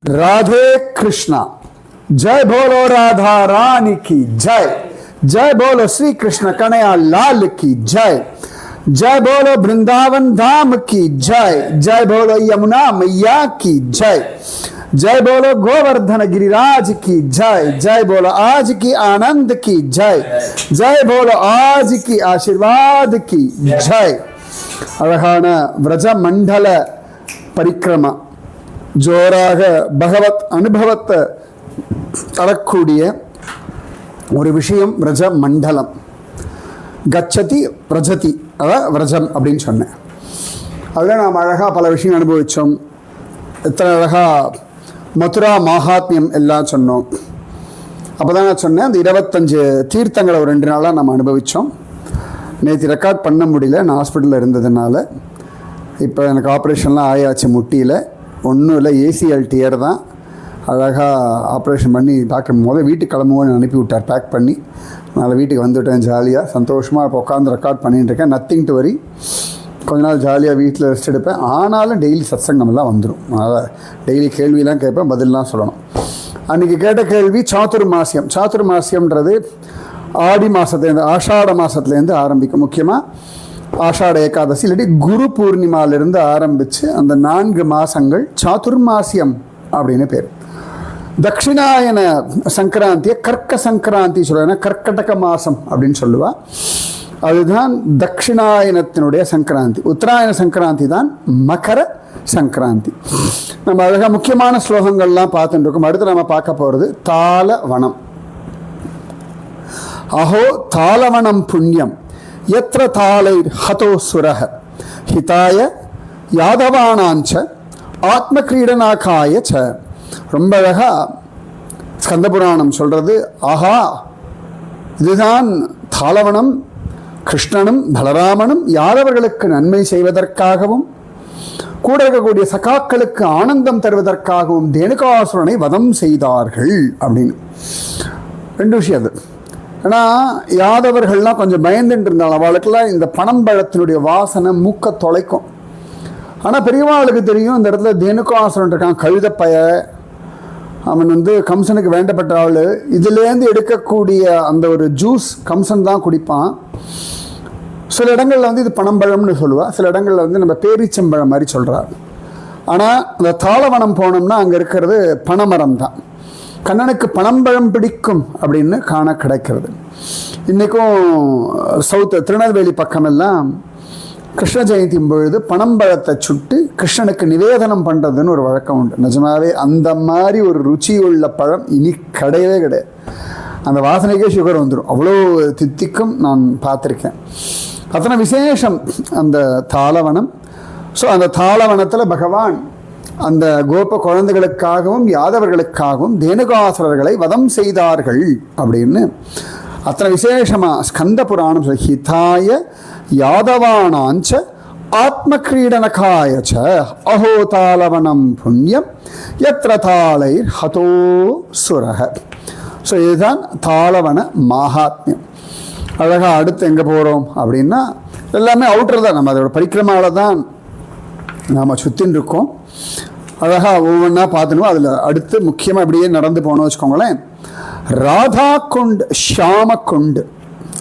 राधे कृष्णा। जय बोलो राधा रानी की जय। जय बोलो श्री कृष्ण कन्हैया लाल की जय। जय बोलो वृंदावन धाम की जय। जय बोलो यमुना मैया की जय। जय बोलो गोवर्धन गिरिराज की जय। जय बोलो आज की आनंद की जय। जय बोलो आज की आशीर्वाद की जय। அழகான व्रज मंडल परिक्रमा ஜோராக பகவத் அனுபவத்தை தரக்கூடிய ஒரு விஷயம் व्रज மண்டலம். கச்சதி व्रजति அதான் व्रजம் அப்படின்னு சொன்னேன். அதில் நாம் அழகாக பல விஷயம் அனுபவித்தோம். எத்தனை அழகாக மதுரா மகாத்மியம் எல்லாம் சொன்னோம். அப்போ தான் நான் சொன்னேன் அந்த 25 தீர்த்தங்களை ஒரு 2 நாளாக நம்ம அனுபவித்தோம். நேற்று ரெக்கார்ட் பண்ண முடியல, நான் ஹாஸ்பிட்டலில் இருந்ததுனால. இப்போ எனக்கு ஆப்ரேஷன்லாம் ஆயாச்சு, முட்டியில் ஒன்றும் இல்லை, ஏசிஎல் டியர் தான். அழகாக ஆப்ரேஷன் பண்ணி டாக்டர் வீட்டுக்கு கிளம்புவோன்னு அனுப்பி விட்டார் பேக் பண்ணி. அதனால் வீட்டுக்கு வந்துவிட்டேன் ஜாலியாக சந்தோஷமாக. இப்போ உட்காந்து ரெக்கார்ட் பண்ணிட்டுருக்கேன். Nothing to worry. கொஞ்ச நாள் ஜாலியாக வீட்டில் ரெஸ்ட் எடுப்பேன். ஆனாலும் டெய்லி சத்சங்கமெல்லாம் வந்துடும். அதனால் டெய்லி கேள்வியெலாம் கேட்பேன், பதிலெலாம் சொல்லணும். அன்றைக்கி கேட்ட கேள்வி சாதுர்மாசியம். சாதுர்மாசியம்ன்றது ஆடி மாதத்துலேருந்து ஆஷாட மாதத்துலேருந்து ஆரம்பிக்கும். முக்கியமாக ஆஷாட ஏகாதசி இல்லாட்டி குரு பூர்ணிமாவிலிருந்து ஆரம்பித்து அந்த 4 மாதங்கள் சாதுர்மாசியம் அப்படின்னு பேர். தட்சிணாயன சங்கராந்தியை கர்க்க சங்கராந்தி சொல்லுவாங்க. கர்க்கடக மாதம் அப்படின்னு சொல்லுவாள். அதுதான் தட்சிணாயனத்தினுடைய சங்கராந்தி. உத்தராயண சங்கராந்தி தான் மகர சங்கராந்தி. நம்ம அழகாக முக்கியமான ஸ்லோகங்கள்லாம் பார்த்துட்டு இருக்கோம். அடுத்து நம்ம பார்க்க போகிறது தாளவனம். அஹோ தாளவனம் புண்ணியம் எத்திர தாளை ஹதோ சுரஹ ஹிதாய யாதவானாஞ்ச ஆத்ம கிரீடனாகாய ச. ரொம்ப அழகாக ஸ்கந்த புராணம் சொல்கிறது. ஆஹா, இதுதான் தாளவனம். கிருஷ்ணனும் பலராமனும் யாதவர்களுக்கு நன்மை செய்வதற்காகவும் கூட இருக்கக்கூடிய சகாக்களுக்கு ஆனந்தம் தருவதற்காகவும் தேனுகாசுரனை வதம் செய்தார்கள் அப்படின்னு 2 விஷயம் அது. ஏன்னா யாதவர்கள்லாம் கொஞ்சம் பயந்துட்டு இருந்தாலும் அவளுக்கெல்லாம் இந்த பனம்பழத்தினுடைய வாசனை மூக்க தொலைக்கும். ஆனால் பெரியவாளுக்கு தெரியும் இந்த இடத்துல தேனுகாசுரன் இருக்கான், கழுதப்பய. அவன் கம்சனுக்கு வேண்டப்பட்ட ஆள். இதுலேருந்து எடுக்கக்கூடிய அந்த ஒரு ஜூஸ் கம்சன் தான் குடிப்பான். சில இடங்களில் இது பனம்பழம்னு சொல்லுவாள், சில இடங்களில் நம்ம பேரிச்சம்பழம் மாதிரி சொல்கிறாள். ஆனால் அந்த தாளவனம் போனோம்னா அங்கே இருக்கிறது பனைமரம் தான். கண்ணனுக்கு பனம்பழம் பிடிக்கும் அப்படின்னு காண கிடைக்கிறது. இன்றைக்கும் சவுத்து திருநெல்வேலி பக்கமெல்லாம் கிருஷ்ண ஜெயந்தியும் பொழுது பனம்பழத்தை சுட்டு கிருஷ்ணனுக்கு நிவேதனம் பண்ணுறதுன்னு ஒரு வழக்கம் உண்டு. நிஜமாவே அந்த மாதிரி ஒரு ருச்சி உள்ள பழம் இனி கிடையவே கிடையாது. அந்த வாசனைக்கே சுகர் வந்துடும், அவ்வளோ தித்திக்கும். நான் பார்த்துருக்கேன். அத்தனை விசேஷம் அந்த தாளவனம். ஸோ அந்த தாளவனத்தில் பகவான் அந்த கோப குழந்தைகளுக்காகவும் யாதவர்களுக்காகவும் தேனுகாசுரர்களை வதம் செய்தார்கள் அப்படின்னு அத்தனை விசேஷமாக ஸ்கந்த புராணம் சொல்லி ஹிதாய யாதவானாஞ்ச ஆத்ம கிரீடனகாயச்ச அஹோ தாளவனம் புண்ணியம் எத்திர தாளை ஹதோ சுரஹ. ஸோ இதுதான் தாளவன மகாத்மியம். அழகாக அடுத்து எங்கே போகிறோம் அப்படின்னா எல்லாமே அவுட்டர் தான். நம்ம அதோட பரிக்கிரமாவில் தான் நாம் சுற்றின்னு இருக்கோம். அழகாக ஒவ்வொன்றா பார்த்துணும். அதில் அடுத்து முக்கியமாக இப்படியே நடந்து போனோம் வச்சுக்கோங்களேன். ராதா குண்ட் ஷியாம குண்ட்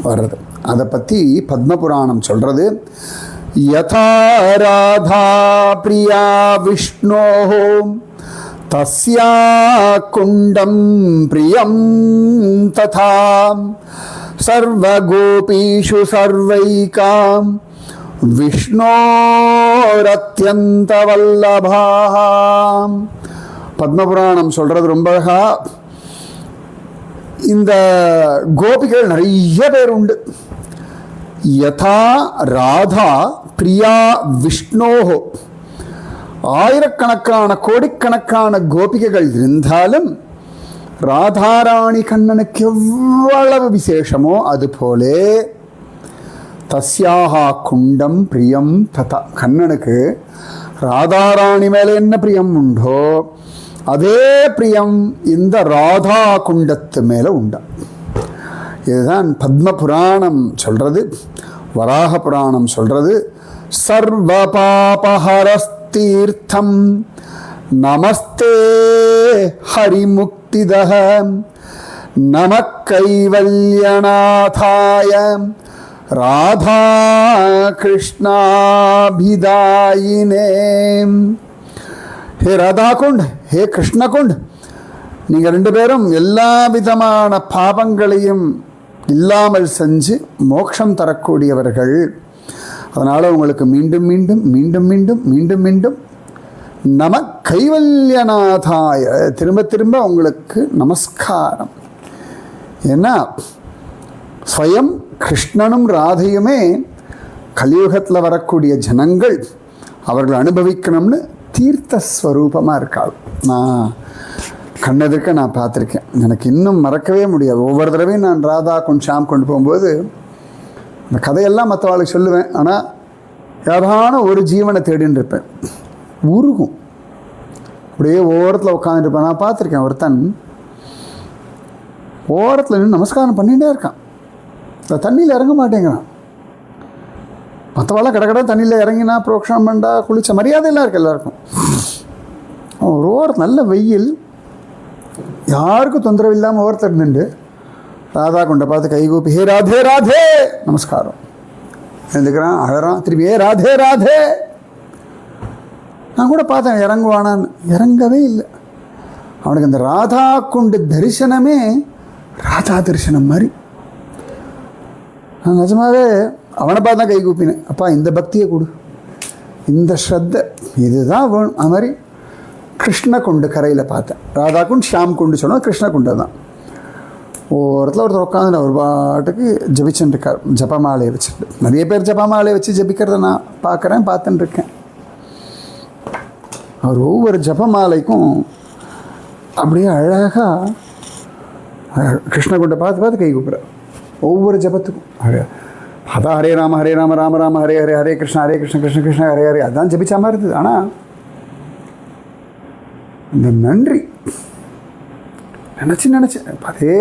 வர்றது, அதை பற்றி பத்மபுராணம் சொல்கிறது. யதா ராதா பிரியா விஷ்ணோ தஸ்யா குண்டம் பிரியம் ததா சர்வகோபீஷு சர்வைகாம் விஷ்ணோரத்யந்த வல்லபாம். பத்மபுராணம் சொல்கிறது ரொம்ப அழகா. இந்த கோபிகள் நிறைய பேர் உண்டு. யதா ராதா பிரியா விஷ்ணோஹோ, ஆயிரக்கணக்கான கோடிக்கணக்கான கோபிகைகள் இருந்தாலும் ராதாராணி கண்ணனுக்கு எவ்வளவு விசேஷமோ அதுபோலே தஸ்யாஹா குண்டம் பிரியம் ததா. கண்ணனுக்கு ராதாராணி மேலே என்ன பிரியம் உண்டோ அதே பிரியம் இந்த ராதா குண்டத்து மேலே உண்டா. இதுதான் பத்ம புராணம் சொல்கிறது. வராக புராணம் சொல்கிறது. சர்வ பாபஹரஸ்தீர்த்தம் நமஸ்தே ஹரிமுக்திதஹ நமக் கைவல்யநாதாய ராதா கிருஷ்ணாபிதாயினே. ஹே ராதா குண்ட், ஹே கிருஷ்ண குண்ட், நீங்கள் ரெண்டு பேரும் எல்லா விதமான பாபங்களையும் இல்லாமல் செஞ்சு மோட்சம் தரக்கூடியவர்கள். அதனால் உங்களுக்கு மீண்டும் மீண்டும் மீண்டும் மீண்டும் மீண்டும் மீண்டும் நம கைவல்யநாதாய, திரும்ப திரும்ப உங்களுக்கு நமஸ்காரம். ஏன்னா ஸ்வயம் கிருஷ்ணனும் ராதையுமே கலியுகத்தில் வரக்கூடிய ஜனங்கள் அவர்கள் அனுபவிக்கணும்னு தீர்த்தஸ்வரூபமாக இருக்காள். நான் கண்ணெதிர்க்க நான் பார்த்துருக்கேன். எனக்கு இன்னும் மறக்கவே முடியாது. ஒவ்வொரு தடவையும் நான் ராதா குண்ட் ஷாம் கொண்டு போகும்போது அந்த கதையெல்லாம் மற்றவாளுக்கு சொல்லுவேன். ஆனால் ஏதான ஒரு ஜீவனை தேடின்னு இருப்பேன். உருகும், அப்படியே ஓரத்தில் உட்காந்துருப்பேன். நான் பார்த்துருக்கேன், ஒருத்தன் ஓரத்தில் நின்று நமஸ்காரம் பண்ணிகிட்டே இருக்கான். இந்த தண்ணியில் இறங்க மாட்டேங்கிறான். மற்றவாள் கடை தண்ணியில் இறங்கினா புரோக்ஷனம் பண்ணா குளிச்ச மரியாதையெல்லாம் இருக்குது எல்லாருக்கும். ஒரு ஓரத்தில் நல்ல வெயில், யாருக்கும் தொந்தரவு இல்லாமல் ஓரத்தில் இருந்துட்டு ராதா குண்டை பார்த்து கைகூப்பி ஹே ராதே ராதே நமஸ்காரம். எழுந்துக்கிறான், அழறான், திருப்பி ஹே ராதே ராதே. நான் கூட பார்த்தேன் இறங்குவானான்னு, இறங்கவே இல்லை. அவனுக்கு அந்த ராதா குண்டு தரிசனமே ராதா தரிசனம் மாதிரி. நான் நிஜமாவே அவனை பார்த்து தான் கை கூப்பினேன், அப்பா இந்த பக்தியை கொடு, இந்த ஸ்ரத்தை இதுதான் வேணும். அது மாதிரி கிருஷ்ண குண்டு கரையில் பார்த்தேன். ராதா குண்டு ஷாம் குண்டு சொன்னால் கிருஷ்ண குண்டை தான். ஒருத்தர் உட்காந்து ஒரு பாட்டுக்கு ஜபிச்சுட்டு இருக்கார், ஜபமாலையை வச்சுட்டு. நிறைய பேர் ஜபமாலையை வச்சு ஜபிக்கிறத நான் பார்த்துட்டு இருக்கேன். அவர் ஒவ்வொரு ஜபமாலைக்கும் அப்படியே அழகாக கிருஷ்ணகுண்டை பார்த்து கை கூப்பிட்றார். ஒவ்வொரு ஜபத்துக்கும் அதான் ஹரே ராம ராம ராம ஹரே ஹரே, ஹரே கிருஷ்ண கிருஷ்ண கிருஷ்ண ஹரே ஹரே, அதான் ஜபிச்சா மாதிரி இருந்தது. ஆனால் இந்த நன்றி நினச்சேன். அதே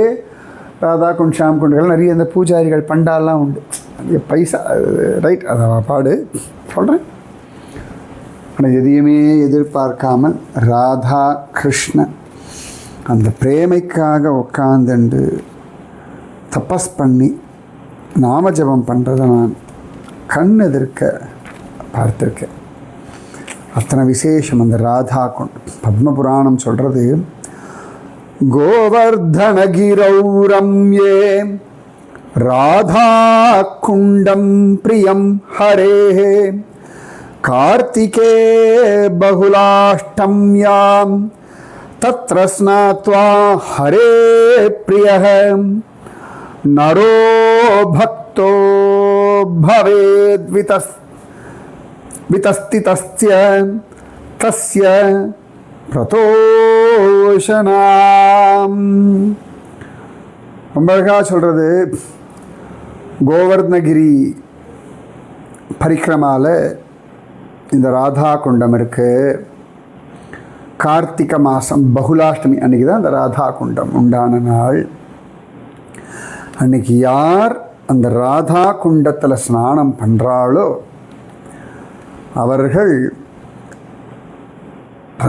ராதா குண்ட் ஷாம் குண்டுகள் நிறைய இந்த பூஜாரிகள் பண்டாலாம் உண்டு, நிறைய பைசா ரைட், அதை பாடு சொல்கிறேன். ஆனால் எதையுமே எதிர்பார்க்காமல் ராதா கிருஷ்ணன் அந்த பிரேமைக்காக உட்காந்துண்டு தபஸ் பண்ணி நாமஜபம் பண்ணுறதை நான் கண் எதிர்க்க பார்த்துருக்கேன். அத்தனை விசேஷம் அந்த ராதா குண்ட். பத்மபுராணம் சொல்கிறது, கோவர்தனகிரௌரம்யே ராதா குண்டம் பிரியம் ஹரே கார்த்திகே பகுலாஷ்டம்யாம் தத்ர ஸ்நாத்வா ஹரே பிரியஹ நரோ பக்தோ பவேத் விதஸ்திதஸ்ய தஸ்ய பிரதோஷனாம். ரொம்ப அழகாக சொல்கிறது. கோவர்தனகிரி பரிக்கிரமாவில் இந்த ராதா குண்டம் இருக்குது. கார்த்திகை மாதம் பகுலாஷ்டமி அன்றைக்கி தான் அந்த ராதா குண்டம் உண்டான நாள். அன்றைக்கி யார் அந்த ராதா குண்டத்தில் ஸ்நானம் பண்ணுறாளோ அவர்கள்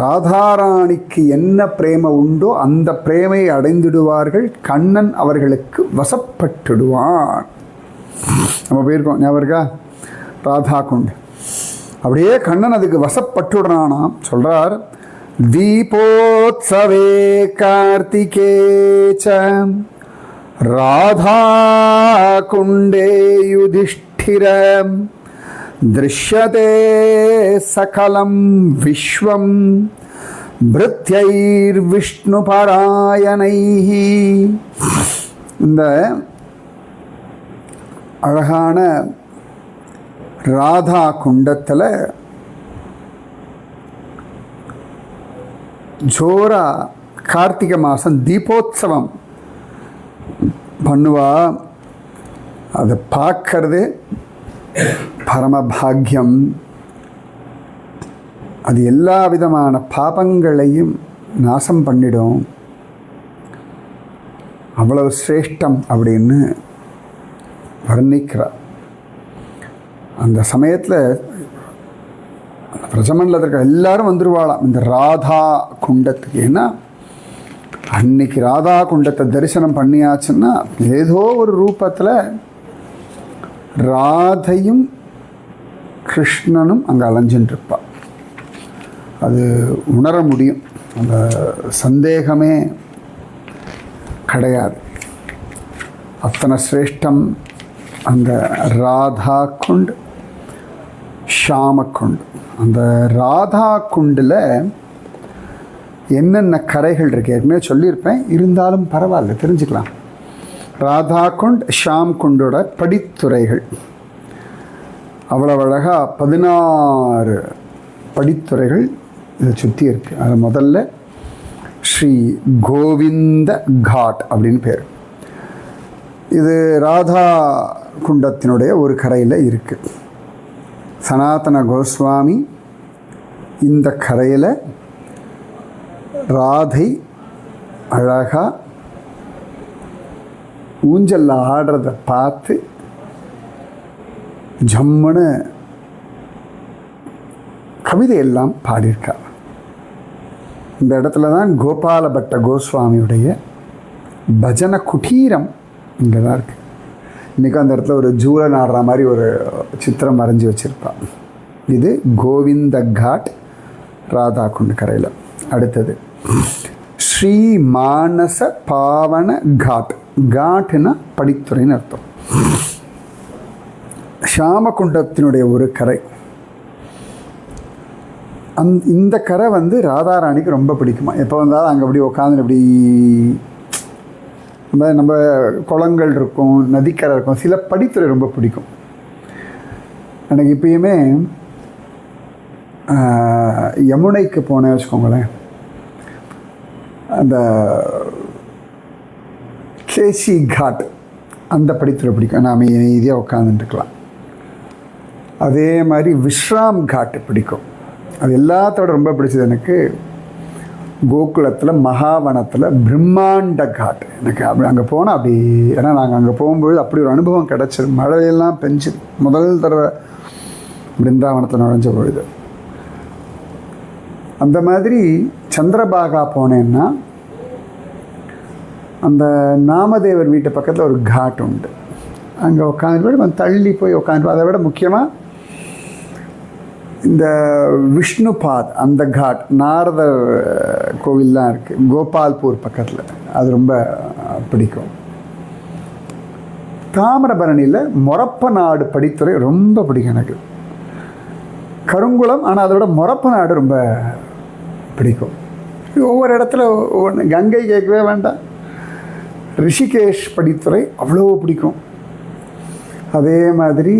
ராதாராணிக்கு என்ன பிரேம உண்டோ அந்த பிரேமையை அடைந்துடுவார்கள். கண்ணன் அவர்களுக்கு வசப்பட்டுடுவான். நம்ம போயிருக்கோம், ஞாபகம் இருக்கா? ராதா குண்டு அப்படியே கண்ணன் அதுக்கு வசப்பட்டுடுறானாம். சொல்கிறார், தீபோத்சவே கார்த்திகே ச ராதா குண்டே யுதிஷ்டிர திருஷ்யதே சகலம் விஸ்வம் பிருத்யைர் விஷ்ணு பாராயணைஹி. இந்த அழகான ராதா குண்டத்தில் ஜோரா கார்த்திகை மாதம் தீபோத்சவம் பண்ணுவா. அதை பார்க்கறதே பரமபாகியம். அது எல்லா விதமான பாபங்களையும் நாசம் பண்ணிடும். அவ்வளவு சிரேஷ்டம் அப்படின்னு வர்ணிக்கிறார். அந்த சமயத்தில் பிரஜமனில் இருக்கிற எல்லாரும் வந்துடுவாளாம் இந்த ராதா குண்டத்துக்கு. ஏன்னா அன்னைக்கு ராதா குண்டத்தை தரிசனம் பண்ணியாச்சுன்னா ஏதோ ஒரு ரூபத்தில் ராதையும் கிருஷ்ணனும் அங்கே அலைஞ்சின்னு இருப்பா. அது உணர முடியும், அந்த சந்தேகமே கிடையாது. அத்தனை சிரேஷ்டம் அந்த ராதா குண்ட், ஷாம குண்ட். அந்த ராதா குண்டில் என்னென்ன கரைகள் இருக்கு ஏற்கனவே சொல்லியிருப்பேன், இருந்தாலும் பரவாயில்ல தெரிஞ்சுக்கலாம். ராதா குண்ட், ஷாம் குண்டோட படித்துறைகள் அவ்வளோ அழகாக 16 படித்துறைகள் இதை சுற்றி இருக்குது. அதில் முதல்ல ஸ்ரீ கோவிந்த காட் அப்படின்னு பேர். இது ராதா குண்டத்தினுடைய ஒரு கரையில் இருக்குது. சனாதன கோஸ்வாமி இந்த கரையில் ராதை அழகாக ஊஞ்சலில் ஆடுறதை பார்த்து ஜம்முன்னு கவிதையெல்லாம் பாடியிருக்கா. இந்த இடத்துல தான் கோபால பட்ட கோஸ்வாமியுடைய பஜன குட்டீரம் இங்கே தான் இருக்குது. இன்றைக்கி அந்த இடத்துல ஒரு ஜூலன் ஆடுற மாதிரி ஒரு சித்திரம் வரைஞ்சி வச்சுருப்பான். இது கோவிந்த காட், ராதா குண்டு கரையில். அடுத்தது ஸ்ரீ மானச பாவன காட். காட்டுன்னா படித்துறைன்னு அர்த்தம். ஷாமகுண்டத்தினுடைய ஒரு கரை. இந்த கரை வந்து ராதாராணிக்கு ரொம்ப பிடிக்குமா. எப்போ வந்தாலும் அங்கே அப்படி உட்காந்து அப்படி நம்ம குளங்கள் இருக்கும், நதிக்கரை இருக்கும், சில படித்துறை ரொம்ப பிடிக்கும் எனக்கு. இப்பயுமே யமுனைக்கு போனேன் வச்சுக்கோங்களேன், அந்த கேசி காட் அந்த படித்துறை பிடிக்கும். நாம் ஈஸியாக உட்காந்துட்டுருக்கலாம். அதே மாதிரி விஸ்ராம் காட்டு பிடிக்கும். அது எல்லாத்தோட ரொம்ப பிடிச்சது எனக்கு கோகுலத்தில் மகாவனத்தில் பிரம்மாண்ட காட். எனக்கு அப்படி அங்கே போனால் அப்படி, ஏன்னா நாங்கள் அங்கே போகும்பொழுது அப்படி ஒரு அனுபவம் கிடச்சிது. மழையெல்லாம் பெஞ்சு முதல் தடவை பிருந்தாவனத்தில் நுழைஞ்ச பொழுது. அந்த மாதிரி சந்திரபாகா போனேன்னா அந்த நாமதேவர் வீட்டு பக்கத்தில் ஒரு காட் உண்டு. அங்கே உட்காந்து தள்ளி போய் உட்காந்து, அதை விட முக்கியமாக இந்த விஷ்ணுபாத் அந்த காட், நாரதர் கோவில்லாம் இருக்குது கோபால்பூர் பக்கத்தில், அது ரொம்ப பிடிக்கும். தாமிரபரணியில் மொரப்ப நாடு படித்துறை ரொம்ப பிடிக்கும் எனக்கு. கருங்குளம், ஆனால் அதோட மொரப்ப நாடு ரொம்ப பிடிக்கும். ஒவ்வொரு இடத்துல ஒவ்வொன்று. கங்கை கேட்கவே வேண்டாம், ரிஷிகேஷ் படித்துறை அவ்வளோ பிடிக்கும். அதே மாதிரி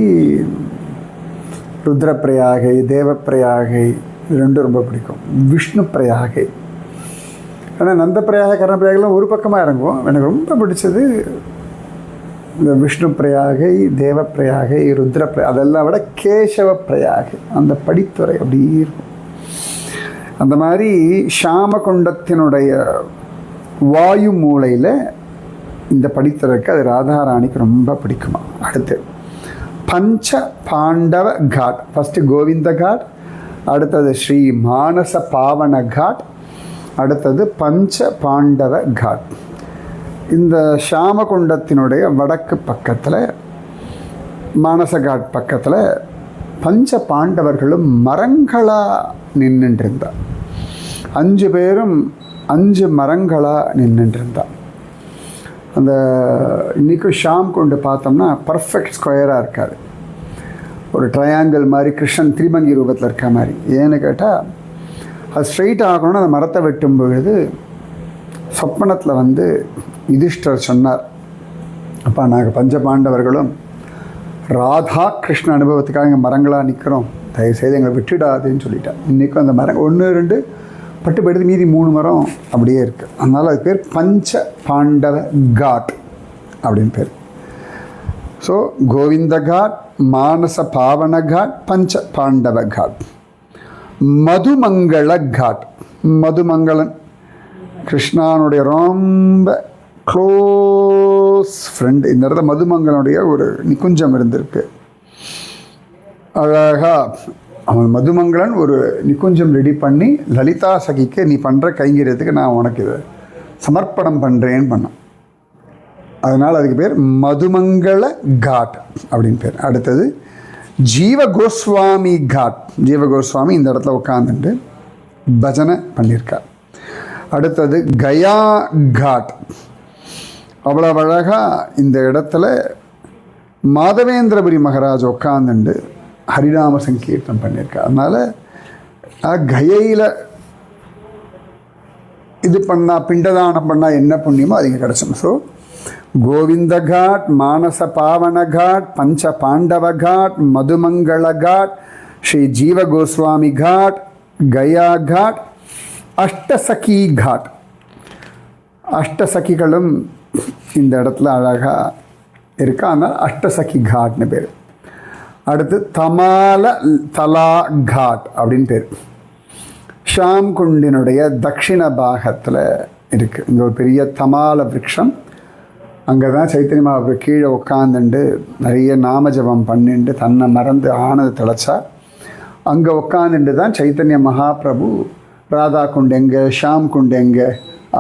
ருத்ரப்பிரயாகை, தேவப்பிரயாகை, இது ரெண்டும் ரொம்ப பிடிக்கும். விஷ்ணு பிரயாகை, ஆனால் நந்த பிரயாக கர்ணப்பிரயாகெல்லாம் ஒரு பக்கமாக இறங்குவோம். எனக்கு ரொம்ப பிடிச்சது இந்த விஷ்ணு பிரயாகை, தேவப்பிரயாகை, ருத்ரப்பிரயா, அதெல்லாம் விட கேசவ பிரயாகை அந்த படித்துறை அப்படி இருக்கும். அந்த மாதிரி ஷாமகுண்டத்தினுடைய வாயு மூலையில் இந்த படித்துறைக்கு அது ராதாராணிக்கு ரொம்ப பிடிக்குமா. அடுத்து Pancha Pandava god. First Govinda god, அடுத்தது ஸ்ரீ மானச பாவன காட், அடுத்தது பஞ்ச பாண்டவ காட். இந்த ஷாமகுண்டத்தினுடைய வடக்கு பக்கத்தில் மானச காட் பக்கத்தில் பஞ்ச பாண்டவர்களும் மரங்களாக நின்றுருந்தார். 5 பேரும் 5 மரங்களாக நின்றுருந்தார். அந்த இன்றைக்கும் ஷாம் கொண்டு பார்த்தோம்னா பர்ஃபெக்ட் ஸ்கொயராக இருக்காது, ஒரு ட்ரையாங்கிள் மாதிரி கிருஷ்ணன் திரிமங்கி ரூபத்தில் இருக்க மாதிரி. ஏன்னு கேட்டால் அது ஸ்ட்ரெயிட் ஆகணும்னு அந்த மரத்தை வெட்டும் பொழுது சொப்பனத்தில் வந்து யுதிஷ்டர் சொன்னார், அப்பா நாங்கள் பஞ்சபாண்டவர்களும் ராதா கிருஷ்ண அனுபவத்துக்காக இங்கே மரங்களாக நிற்கிறோம், தயவுசெய்து எங்களை விட்டுடாதுன்னு சொல்லிட்டேன். இன்றைக்கும் அந்த மரம் 1, 2 பட்டு போயிடுது, மீதி 3 மரம் அப்படியே இருக்குது. அதனால் அது பேர் பஞ்ச பாண்டவ காட் அப்படின்னு பேர். ஸோ கோவிந்த காட், மானச பாவன காட், பஞ்ச பாண்டவ காட். மதுமங்கள காட். மதுமங்களன் கிருஷ்ணானுடைய ரொம்ப க்ளோஸ் ஃப்ரெண்டு. இந்த இடத்துல மதுமங்கலனுடைய ஒரு நிகுஞ்சம் இருந்திருக்கு. அழகாக அவன் மதுமங்களன் ஒரு நிகுஞ்சம் ரெடி பண்ணி லலிதா சகிக்கு நீ பண்ணுற கைங்கிறதுக்கு நான் உனக்கு இதை சமர்ப்பணம் பண்ணுறேன்னு பண்ணோம். அதனால் அதுக்கு பேர் மதுமங்கள காட் அப்படின்னு பேர். அடுத்தது ஜீவ கோஸ்வாமி காட். ஜீவ கோஸ்வாமி இந்த இடத்துல உட்காந்துட்டு பஜனை பண்ணியிருக்கார். அடுத்தது கயா காட். அவ்வளோ அழகாக இந்த இடத்துல மாதவேந்திரபுரி மகாராஜ் உட்காந்துண்டு ஹரிநாம சங்கீர்த்தம் பண்ணியிருக்கார். அதனால் கயையில் இது பண்ணால் பிண்டதானம் பண்ணால் என்ன புண்ணியமோ அது இங்கே கிடச்சிடும். ஸோ கோவிந்த காட், மானச பாவன காட், பஞ்ச பாண்டவ காட், மதுமங்கள காட், ஸ்ரீ ஜீவ கோஸ்வாமி காட், கயா காட், அஷ்டசகி காட். அஷ்டசகிகளும் இந்த இடத்துல அழகாக இருக்கா. அதனால் அஷ்டசகி காட்னு பேர். அடுத்து தமால தலா காட் அப்படின்னு பேர். ஷாம் குண்டினுடைய தட்சிண பாகத்தில் இருக்குது. இங்கே ஒரு பெரிய தமால விருட்சம். அங்கே தான் சைத்தன்ய மகாபிரபு கீழே உட்காந்துண்டு நிறைய நாமஜபம் பண்ணிட்டு தன்னை மறந்து ஆனது தெளிச்சார். அங்கே உட்காந்துட்டு தான் சைத்தன்ய மகாபிரபு ராதா குண்டு எங்கே, ஷாம் குண்டு எங்கே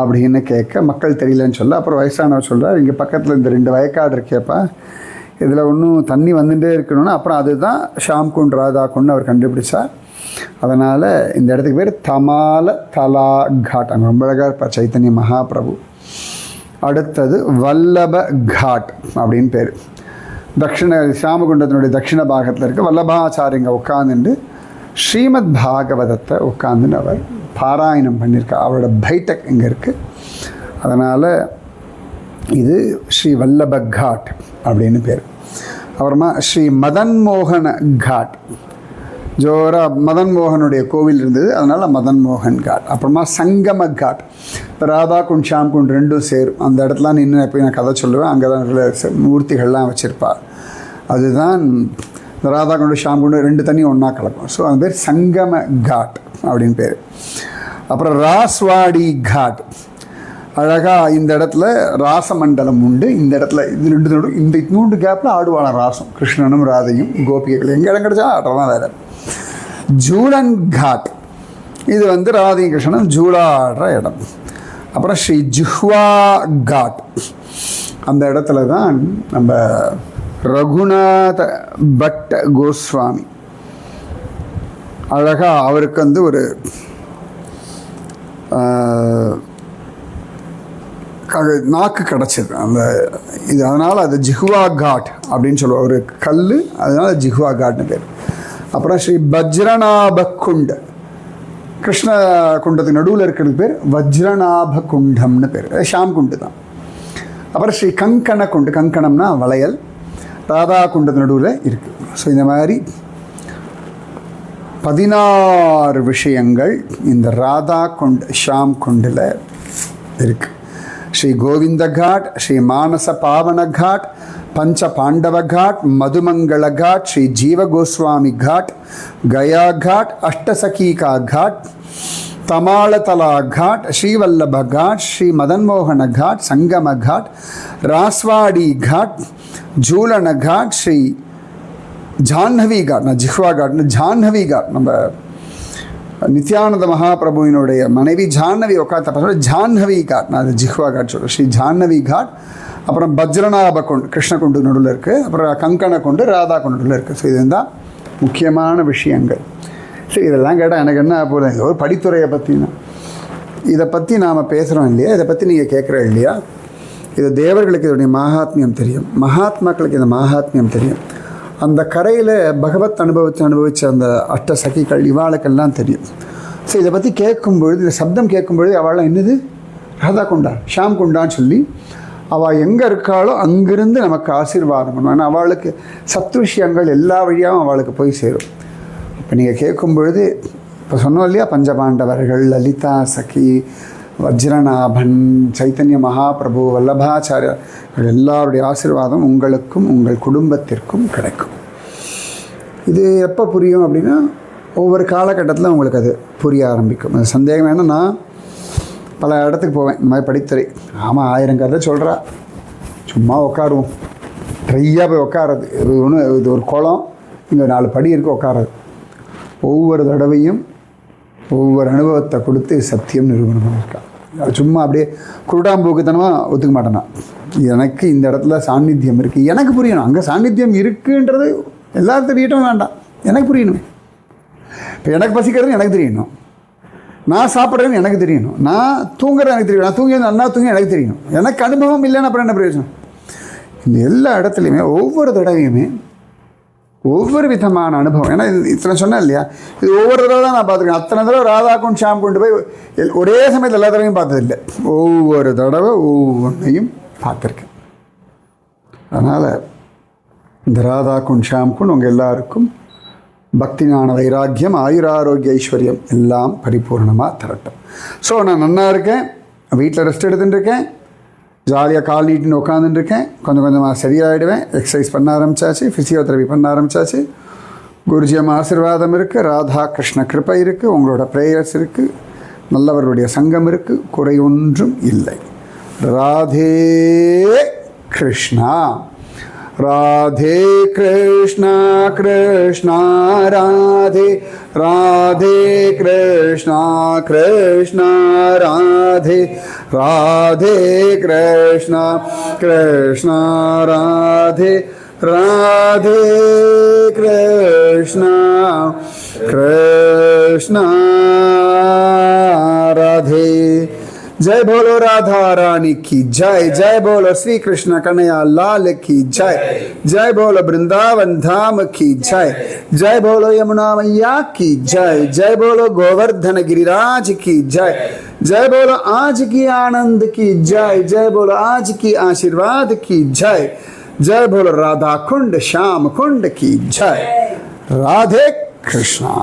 அப்படின்னு கேட்க மக்கள் தெரியலன்னு சொல்ல, அப்புறம் வயசானவர் சொல்கிறார், இங்கே பக்கத்தில் இந்த 2 வயக்காடு இருக்கேப்பா, இதில் ஒன்றும் தண்ணி வந்துகிட்டே இருக்கணும்னு. அப்புறம் அதுதான் ஷாம் குண்ட் ராதா குண்டு அவர் கண்டுபிடிச்சார். அதனால் இந்த இடத்துக்கு பேர் தமால தலா காட். அங்கே ரொம்ப அழகாக இருப்பார் சைத்தன்ய மகாபிரபு. அடுத்தது வல்லப காட் அப்படின்னு பேர். தட்சிண ஷாமகுண்டத்தினுடைய தட்சிண பாகத்தில் இருக்க வல்லபாச்சாரியங்க உட்காந்துட்டு ஸ்ரீமத் பாகவதத்தை உட்காந்துன்னு அவர் பாராயணம் பண்ணியிருக்கார். அவரோட பைட்டக் இங்கே இருக்குது. அதனால் இது ஸ்ரீ வல்லப காட் அப்படின்னு பேர். அப்புறமா ஸ்ரீ மதன் மோகன காட். ஜோரா மதன் மோகனுடைய கோவில் இருந்தது, அதனால் மதன் மோகன் காட். அப்புறமா சங்கம காட். இப்போ ராதா குண்ட் ஷாம் குண்ட் ரெண்டும் சேரும். அந்த இடத்துல நின்று போய் நான் கதை சொல்லுவேன். அங்கே தான் மூர்த்திகள்லாம் வச்சுருப்பார். அதுதான் ராதா குண்டு ஷாம் குண்டு 2 தண்ணி ஒன்றா கலக்கும். ஸோ அந்த பேர் சங்கம காட் அப்படின்னு பேர். அப்புறம் ராஸ்வாடி காட். அழகாக இந்த இடத்துல ராசமண்டலம் உண்டு. இந்த இடத்துல இது 2 இந்த 3 கேப்பில் ஆடுவாளாம் ராசம். கிருஷ்ணனும் ராதையும் கோபிகைகள் எங்கே இடம் கிடச்சா ஆடுறதான் வேறு. ஜூலன் காட். இது ராதையும் கிருஷ்ணனும் ஜூலாடுற இடம். அப்புறம் ஸ்ரீ ஜுஹ்வா காட். அந்த இடத்துல தான் நம்ம ரகுநாத பட்ட கோஸ்வாமி அழகாக அவருக்கு ஒரு நாக்கு கிடச்சிது அந்த இது. அதனால் அது ஜிஹ்வா காட் அப்படின்னு சொல்லுவாள். ஒரு கல், அதனால் ஜிஹ்வா காட்னு பேர். அப்புறம் ஸ்ரீ வஜ்ரநாப குண்ட். கிருஷ்ண குண்டத்துக்கு நடுவில் இருக்கிறது பேர் வஜ்ரநாப குண்டம்னு பேர். ஷாம் குண்டு தான். அப்புறம் ஸ்ரீ கங்கண குண்டு. கங்கணம்னா வளையல். ராதா குண்டத்து நடுவில் இருக்குது. ஸோ இந்த மாதிரி 16 விஷயங்கள் இந்த ராதா குண்ட் ஷாம் குண்டில் இருக்குது. ஸ்ரீ கோவிந்த காட், ஸ்ரீ மானச பாவன காட், பஞ்ச பாண்டவ காட், மதுமங்கள காட், ஸ்ரீ ஜீவ கோஸ்வாமி காட், கயா காட், அஷ்டசகீகா காட், தமாளதலா காட், ஸ்ரீவல்லப காட், ஸ்ரீ மதன்மோகன காட், சங்கம காட், ராஸ்வாடி காட், ஜூலன காட், ஸ்ரீ ஜாஹ்னவி காட். நான் ஜிஹ்வா காட்னு ஜாஹ்னவி காட். நம்ம நித்யானந்த மகாபிரபுவினுடைய மனைவி ஜாஹ்னவி உட்காந்து ஜாஹ்னவி காட். நான் அது ஜிஹ்வா காட் சொல்கிறேன். ஸ்ரீ ஜாஹ்னவி காட். அப்புறம் வஜ்ரநாப கொண்டு கிருஷ்ண கொண்டு நடுவில் இருக்குது. அப்புறம் கங்கண கொண்டு ராதா கொண்டு நடுவில் இருக்குது. ஸோ இதுதான் முக்கியமான விஷயங்கள். சரி, இதெல்லாம் கேட்டால் எனக்கு என்ன போதும், ஒரு படித்துறையை பற்றினா இதை பற்றி நாம் பேசுகிறோம் இல்லையா, இதை பற்றி நீங்கள் கேட்குறோம் இல்லையா. இது தேவர்களுக்கு இதனுடைய மகாத்மியம் தெரியும், மகாத்மாக்களுக்கு இந்த மகாத்மியம் தெரியும். அந்த கரையில் பகவத் அனுபவித்த அந்த அஷ்ட சகிகள் இவாளுக்கெல்லாம் தெரியும். ஸோ இதை பற்றி கேட்கும்பொழுது, இந்த சப்தம் கேட்கும்பொழுது அவளாம் என்னது ராதா குண்டா ஷாம் குண்டான்னு சொல்லி அவள் எங்கே இருக்காளோ அங்கிருந்து நமக்கு ஆசீர்வாதம் பண்ணுவாள். ஆனால் அவளுக்கு சத்து விஷயங்கள் எல்லா வழியாகவும் அவளுக்கு போய் சேரும். இப்போ நீங்கள் கேட்கும் பொழுது இப்போ சொன்னோம் இல்லையா, பஞ்சபாண்டவர்கள், லலிதா சகி, வஜ்ரநாபன், சைத்தன்ய மகாபிரபு, வல்லபாச்சாரியர் எல்லாருடைய ஆசீர்வாதம் உங்களுக்கும் உங்கள் குடும்பத்திற்கும் கிடைக்கும். இது எப்போ புரியும் அப்படின்னா, ஒவ்வொரு காலகட்டத்தில் உங்களுக்கு அது புரிய ஆரம்பிக்கும். அது சந்தேகம் வேணும். நான் பல இடத்துக்கு போவேன், இந்த மாதிரி படித்துறை. ஆமாம், 1000 கதை சொல்கிறா, சும்மா உட்காருவோம், ட்ரையாக போய் உட்காரது. இது ஒரு குளம், இங்கே 4 படி இருக்குது, உட்காரது. ஒவ்வொரு தடவையும் ஒவ்வொரு அனுபவத்தை கொடுத்து சத்தியம் நிரூபணம் பண்ணியிருக்கா. சும்மா அப்படியே குருடாம்போக்குத்தனமாக ஒத்துக்க மாட்டேனா. எனக்கு இந்த இடத்துல சாநித்தியம் இருக்குது, எனக்கு புரியணும். அங்கே சாநித்தியம் இருக்குன்றது எல்லாரும் தெரியட்டும் வேண்டாம், எனக்கு புரியணுமே. இப்போ எனக்கு பசிக்கிறது எனக்கு தெரியணும், நான் சாப்பிட்றேன்னு எனக்கு தெரியணும், நான் தூங்குறது எனக்கு தெரியணும், நான் தூங்கி நல்லா தூங்கி எனக்கு தெரியணும். எனக்கு அனுபவம் இல்லைன்னு அப்புறம் என்ன பிரயோஜனம்? இந்த எல்லா இடத்துலையுமே ஒவ்வொரு தடவையுமே ஒவ்வொரு விதமான அனுபவம். ஏன்னா இத்தனை சொன்னேன் இல்லையா, இது ஒவ்வொரு தடவை தான் நான் பார்த்துருக்கேன். அத்தனை தடவை ராதாக்கும் ஷாம் கொண்டு போய் ஒரே சமயத்தில் எல்லா தடவையும் பார்த்ததில்லை, ஒவ்வொரு தடவை ஒவ்வொன்றையும் பார்த்துருக்கேன். அதனால் இந்த ராதாக்கும் ஷாம்க்கும் உங்கள் எல்லாருக்கும் பக்தி ஞான வைராக்கியம் ஆயுராரோக்கிய ஐஸ்வர்யம் எல்லாம் பரிபூர்ணமாக தரட்டும். ஸோ நான் நல்லா இருக்கேன், வீட்டில் ரெஸ்ட் எடுத்துகிட்டு இருக்கேன், ஜாலியாக கால் நீட்டின்னு உட்காந்துட்டுருக்கேன். கொஞ்சம் கொஞ்சமாக சரியாயிடுவேன். எக்ஸசைஸ் பண்ண ஆரம்பித்தாச்சு, ஃபிசியோதெரபி பண்ண ஆரம்பித்தாச்சு. குருஜியம் ஆசீர்வாதம் இருக்குது, ராதா கிருஷ்ண கிருப்பை இருக்குது, உங்களோட ப்ரேயர்ஸ் இருக்குது, நல்லவர்களுடைய சங்கம் இருக்குது, குறை ஒன்றும் இல்லை. ராதே கிருஷ்ணா, ராதே கிருஷ்ணா கிருஷ்ணா ராதே, ராதே கிருஷ்ணா கிருஷ்ணா ராதே, ராதே கிருஷ்ணா கிருஷ்ணா ராதே, ராதே கிருஷ்ணா கிருஷ்ணா ராதே. जय बोलो राधा रानी की जय, जय बोलो श्री कृष्ण कन्हैया लाल की जय, जय बोलो वृंदावन धाम की जय, जय बोलो यमुना मैया की जय, जय बोलो गोवर्धन गिरिराज की जय, जय बोलो आज की आनंद की जय, जय बोलो आज की आशीर्वाद की जय, जय बोलो राधा कुंड श्याम कुंड की जय. राधे कृष्णा.